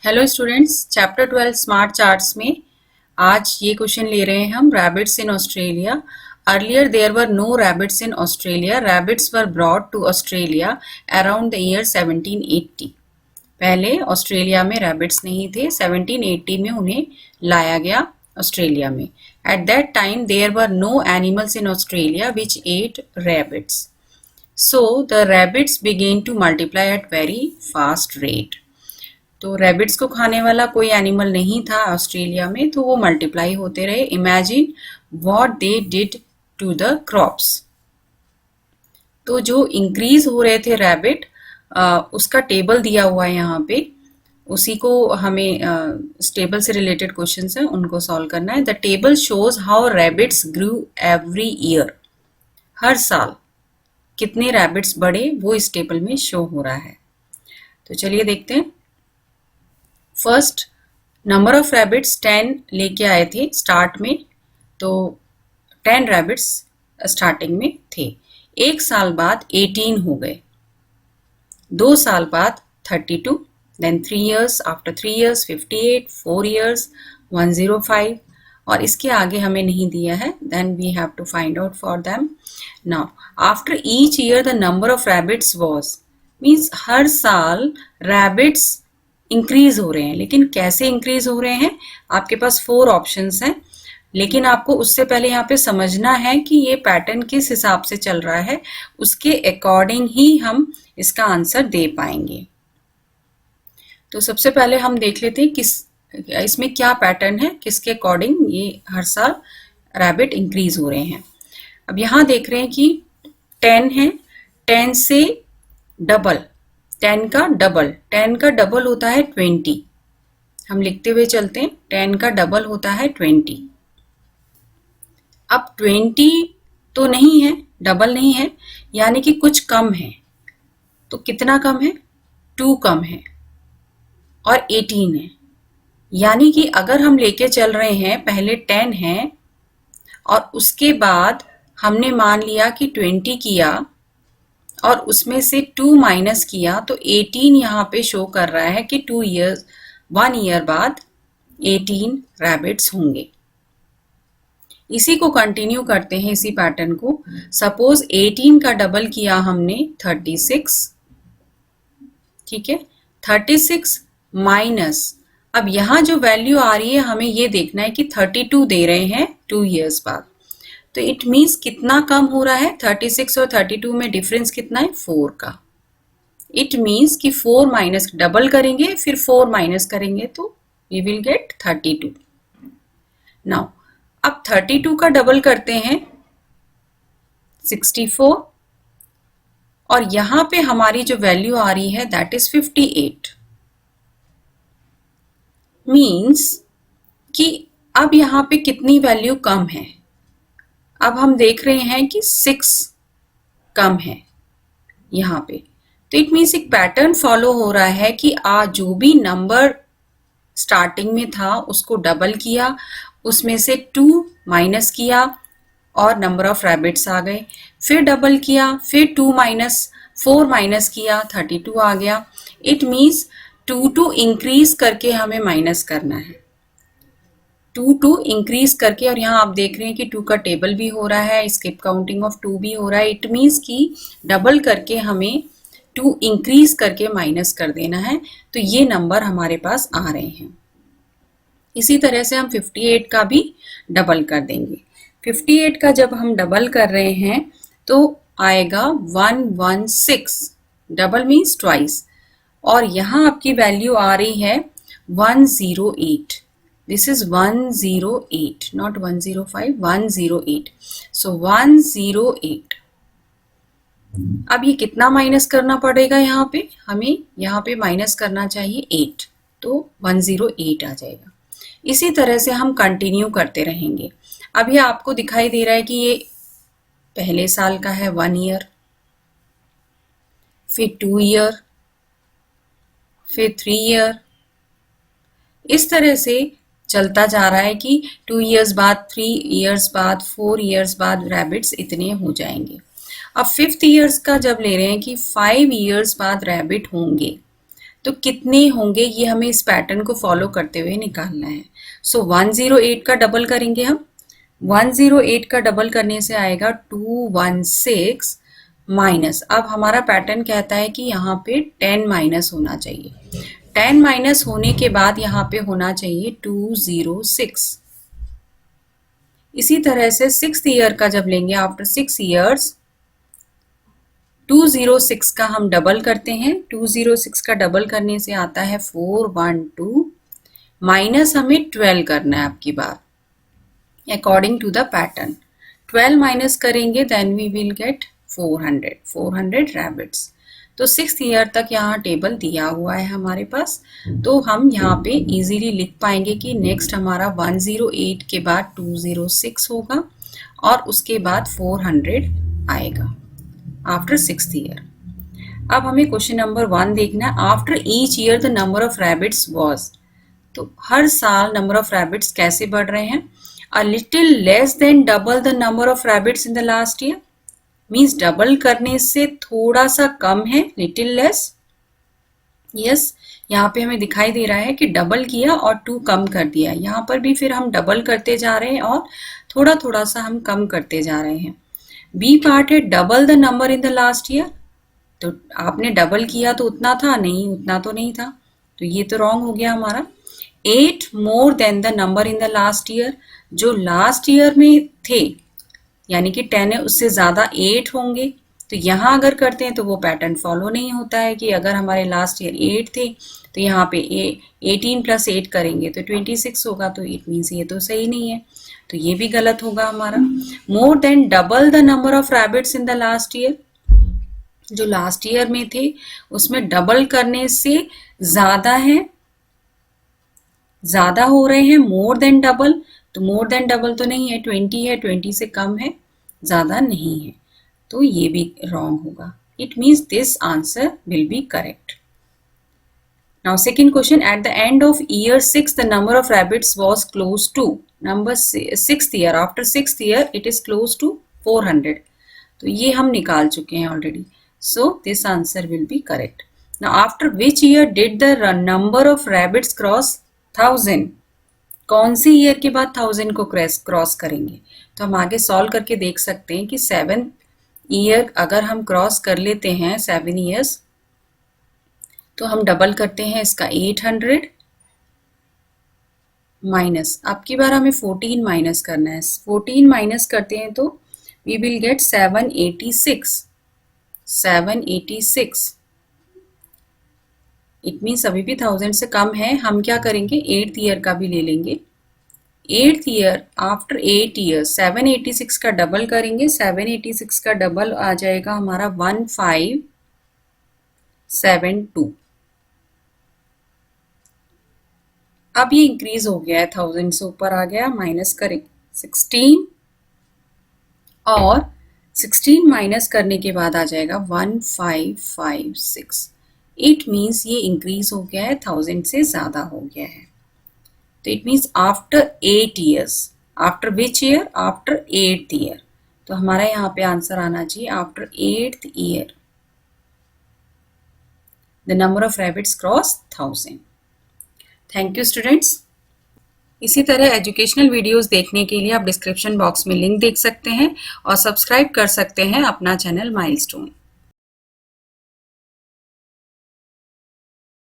Hello students, chapter 12 smart charts में आज ये क्वेश्चन ले रहे हैं हम rabbits in Australia. Earlier there were no rabbits in Australia, rabbits were brought to Australia around the year 1780। पहले ऑस्ट्रेलिया में रैबिट्स नहीं थे, 1780 में उन्हें लाया गया ऑस्ट्रेलिया में। At that time there were no animals in Australia which ate rabbits, so the rabbits began to multiply at very fast rate. तो रैबिट्स को खाने वाला कोई एनिमल नहीं था ऑस्ट्रेलिया में, तो वो मल्टीप्लाई होते रहे। Imagine what they did to the crops. तो जो इंक्रीज हो रहे थे रैबिट, उसका टेबल दिया हुआ है यहाँ पे, उसी को हमें इस टेबल से रिलेटेड क्वेश्चंस हैं उनको सॉल्व करना है। The table shows how rabbits grew every year. हर साल कितने रैबिट्स बढ़े वो इस टेबल में शो हो रहा है। तो चलिए देखते हैं। फर्स्ट, नंबर ऑफ रैबिट्स 10 लेके आए थे स्टार्ट में, तो 10 रैबिट्स स्टार्टिंग में थे। एक साल बाद 18 हो गए, 2 साल बाद 32, then 3 years, after 3 years 58, 4 years 105, और इसके आगे हमें नहीं दिया है, then we have to find out for them. Now after each year the number of rabbits was, means हर साल रैबिट्स इंक्रीज हो रहे हैं। लेकिन कैसे इंक्रीज हो रहे हैं, आपके पास 4 ऑप्शंस हैं, लेकिन आपको उससे पहले यहाँ पे समझना है कि ये पैटर्न किस हिसाब से चल रहा है, उसके अकॉर्डिंग ही हम इसका आंसर दे पाएंगे। तो सबसे पहले हम देख लेते हैं किस इसमें क्या पैटर्न है, किसके अकॉर्डिंग ये हर साल रैबिट इंक्रीज हो रहे हैं। अब यहाँ देख रहे हैं कि 10 है, 10 से डबल, 10 का डबल, 10 का डबल होता है 20। हम लिखते हुए चलते हैं, 10 का डबल होता है 20। अब 20 तो नहीं है, डबल नहीं है, यानी कि कुछ कम है। तो कितना कम है? 2 कम है और 18 है। यानी कि अगर हम लेके चल रहे हैं, पहले 10 है और उसके बाद हमने मान लिया कि 20 किया और उसमें से 2 माइनस किया, तो 18 यहाँ पे शो कर रहा है कि 1 ईयर बाद 18 रैबिट्स होंगे। इसी को कंटिन्यू करते हैं, इसी पैटर्न को। सपोज 18 का डबल किया हमने 36, ठीक है, 36 माइनस, अब यहाँ जो वैल्यू आ रही है हमें ये देखना है कि 32 दे रहे हैं 2 ईयर्स बाद। तो इट मीन्स कितना कम हो रहा है, 36 और 32 में डिफरेंस कितना है, 4 का। इट मीन्स कि 4 माइनस, डबल करेंगे फिर 4 माइनस करेंगे तो वी विल गेट 32। नाउ अब 32 का डबल करते हैं 64, और यहां पे हमारी जो वैल्यू आ रही है दैट इज 58। मीन्स कि अब यहां पे कितनी वैल्यू कम है, अब हम देख रहे हैं कि 6 कम है यहाँ पे। तो इट मीन्स एक पैटर्न फॉलो हो रहा है कि जो भी नंबर स्टार्टिंग में था उसको डबल किया, उसमें से 2 माइनस किया और नंबर ऑफ रैबिट्स आ गए, फिर डबल किया, फिर 2 माइनस 4 माइनस किया, 32 आ गया। इट मीन्स 2 इंक्रीज करके हमें माइनस करना है, 2 इंक्रीज करके। और यहाँ आप देख रहे हैं कि 2 का टेबल भी हो रहा है, स्किप काउंटिंग ऑफ 2 भी हो रहा है। इट मीन्स कि डबल करके हमें 2 इंक्रीज करके माइनस कर देना है, तो ये नंबर हमारे पास आ रहे हैं। इसी तरह से हम 58 का भी डबल कर देंगे। 58 का जब हम डबल कर रहे हैं तो आएगा 116, डबल मीन्स ट्वाइस, और यहाँ आपकी वैल्यू आ रही है 108। This is 108, not 105, 108. So 108. अब ये कितना माइनस करना पड़ेगा यहाँ पे, हमें यहाँ पे माइनस करना चाहिए 8, तो 108 आ जाएगा। इसी तरह से हम कंटिन्यू करते रहेंगे। अब ये आपको दिखाई दे रहा है कि ये पहले साल का है 1 ईयर, फिर 2 ईयर, फिर 3 ईयर, इस तरह से चलता जा रहा है कि 2 ईयर्स बाद, 3 ईयर्स बाद, 4 ईयर्स बाद रैबिट्स इतने हो जाएंगे। अब 5th ईयर्स का जब ले रहे हैं कि 5 ईयर्स बाद रैबिट होंगे, तो कितने होंगे ये हमें इस पैटर्न को फॉलो करते हुए निकालना है। सो 108 का डबल करेंगे हम। 108 का डबल करने से आएगा 216 माइनस। अब हमारा पैटर्न कहता है कि यहाँ पे 10 माइनस होना चाहिए। 10 माइनस होने के बाद यहाँ पे होना चाहिए 206। इसी तरह से 6th ईयर का जब लेंगे, आफ्टर 6 इयर्स 206 का हम डबल करते हैं। 206 का डबल करने से आता है 412 माइनस हमें 12 करना है आपकी बार according to the pattern. 12 minus करेंगे then we will get 400 rabbits. तो 6th ईयर तक यहाँ टेबल दिया हुआ है हमारे पास, तो हम यहाँ पे इजीली लिख पाएंगे कि नेक्स्ट हमारा 108 के बाद 206 होगा और उसके बाद 400 आएगा आफ्टर 6th ईयर। अब हमें क्वेश्चन नंबर 1 देखना है। After each year the number of rabbits was, तो हर साल नंबर ऑफ रैबिट्स कैसे बढ़ रहे हैं? A little less than double the number of rabbits in the last year, means double करने से थोड़ा सा कम है, लिटिल लेस। यस, यहाँ पे हमें दिखाई दे रहा है कि डबल किया और 2 कम कर दिया। यहाँ पर भी फिर हम डबल करते जा रहे हैं और थोड़ा थोड़ा सा हम कम करते जा रहे हैं। बी पार्ट है double the number in the last year, तो आपने डबल किया तो उतना था नहीं, उतना तो नहीं था, तो ये तो रॉन्ग हो गया हमारा। 8 more than the number in the last year, जो लास्ट ईयर में थे यानी कि 10 है उससे ज़्यादा 8 होंगे। तो यहाँ अगर करते हैं तो वो पैटर्न फॉलो नहीं होता है कि अगर हमारे लास्ट ईयर 8 थे तो यहाँ पे 18 + 8 करेंगे तो 26 होगा, तो इट मीन्स ये तो सही नहीं है, तो ये भी गलत होगा हमारा। More than double the number of rabbits in the last year, जो लास्ट ईयर में थे उसमें डबल करने से ज़्यादा है, ज़्यादा हो रहे हैं। मोर देन डबल, तो मोर देन डबल तो नहीं है, 20 है, 20 से कम है, ज़्यादा नहीं है, तो ये भी रॉन्ग होगा। It means this answer will be correct. Now second question, at the end of year 6 the number of rabbits was close to, number 6th year, after 6th year it is close to 400, तो ये हम निकाल चुके हैं already, so this answer will be correct. Now after which year did the number of rabbits cross 1000, कौन सी year के बाद 1000 को क्रॉस करेंगे? तो हम आगे सॉल्व करके देख सकते हैं कि 7th ईयर अगर हम क्रॉस कर लेते हैं 7 ईयर्स, तो हम डबल करते हैं इसका 800 माइनस, अब की बार हमें 14 माइनस करना है। 14 माइनस करते हैं तो we will get 786। It means अभी भी 1000 से कम है। हम क्या करेंगे, 8th ईयर का भी ले लेंगे। 8th ईयर आफ्टर 8 ईयर 786 का डबल करेंगे। 786 का डबल आ जाएगा हमारा 1572। अब ये इंक्रीज हो गया है, 1000 से ऊपर आ गया, माइनस करें 16 और 16 माइनस करने के बाद आ जाएगा 1556। इट मीन्स ये इंक्रीज हो गया है, 1000 से ज़्यादा हो गया है। तो it means after 8 years, after which year, after 8th year, तो हमारा यहाँ पे आंसर आना चाहिए after 8th year the number of rabbits cross 1000। Thank you students. इसी तरह एजुकेशनल वीडियोस देखने के लिए आप डिस्क्रिप्शन बॉक्स में लिंक देख सकते हैं और सब्सक्राइब कर सकते हैं अपना चैनल माइलस्टोन।